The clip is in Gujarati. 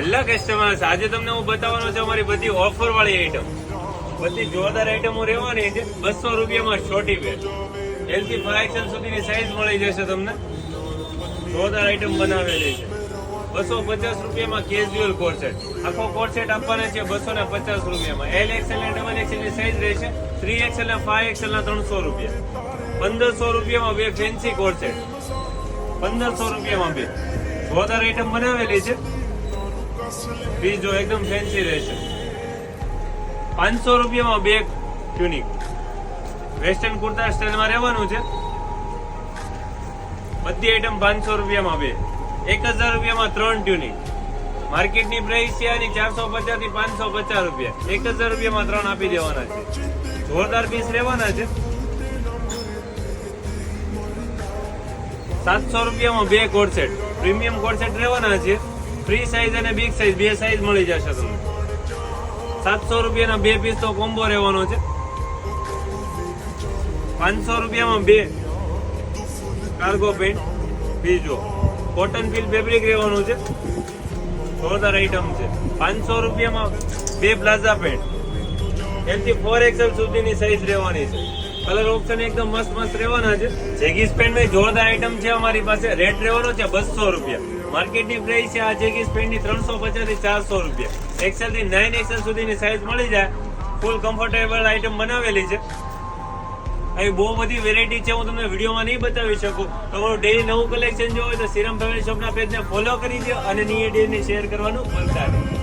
હેલો કસ્ટમર્સ, આજે તમને હું બતાવવાનો છું અમારી બધી ઓફર વાળી આઈટમ. બધી જોરદાર આઈટમો રહેવાની છે. 200 રૂપિયામાં છોટી પેન્ટ, L થી 5XL સુધીની સાઈઝ મળી જશે તમને. જોરદાર આઈટમ બનાવેલી છે. 250 રૂપિયામાં કેઝ્યુઅલ કોર્સેટ. આખો કોર્સેટ આપવાના છે 250 રૂપિયામાં. LXL અને XXL ની સાઈઝ રહેશે. 3XL અને 5XL ના 300 રૂપિયા. 1500 રૂપિયામાં બે ફેન્સી કોર્સેટ. 1500 રૂપિયામાં બે જોરદાર આઈટમ બનાવેલી છે. બીજો એકદમ ફેન્સી રહેશે. 500 રૂપિયામાં બે ટ્યુનિક વેસ્ટર્ન કુર્તા સ્ટાઇલમાં રહેવાનું છે. બધી આઈટમ 500 રૂપિયામાં બે. 1000 રૂપિયામાં 3 ટ્યુનિક. માર્કેટની પ્રાઇસ છે આની 450 થી 550 રૂપિયા. 1000 રૂપિયામાં 3 આપી દેવાના છે. જોરદાર પીસ રહેવાના છે. 700 રૂપિયામાં બે coat set, premium coat set રહેવાના છે. ફ્રી સાઈઝ અને બિગ સાઈઝ બે સાઈઝ મળી જશે તમને. 700 રૂપિયાના બે પીસ તો કોમ્બો રહેવાનો છે. 500 રૂપિયામાં બે કાર્ગો પેન્ટ. બીજો કોટન ફીલ ફેબ્રિક રહેવાનું છે. જોરદાર આઈટમ છે. 500 રૂપિયામાં બે પ્લાઝા પેન્ટ. L થી 4XL સુધીની સાઈઝ રહેવાની છે. કલર ઓપ્શન એકદમ મસ્ત મસ્ત રહેવાના છે. જેગીસ પેન્ટ માં જોરદાર આઈટમ છે અમારી પાસે. રેટ રહેવાનો છે 200 રૂપિયા. માર્કેટની પ્રાઇસ છે આ જેગીસ પેન્ટ ની 350 થી 400 રૂપિયા. XL થી 9XL સુધીની સાઈઝ મળી જાય. ફૂલ કમ્ફર્ટેબલ આઈટમ બનાવેલી છે. આવી બહુ બધી વેરાયટી છે, હું તમને વિડીયોમાં નહીં બતાવી શકું. તમારું ડેલી નવું કલેક્શન જો હોય તો સિરમ ફેમિલી શોપના પેજને ફોલો કરી દો અને નિયર ડેને શેર કરવાનું ભૂલતા નહીં.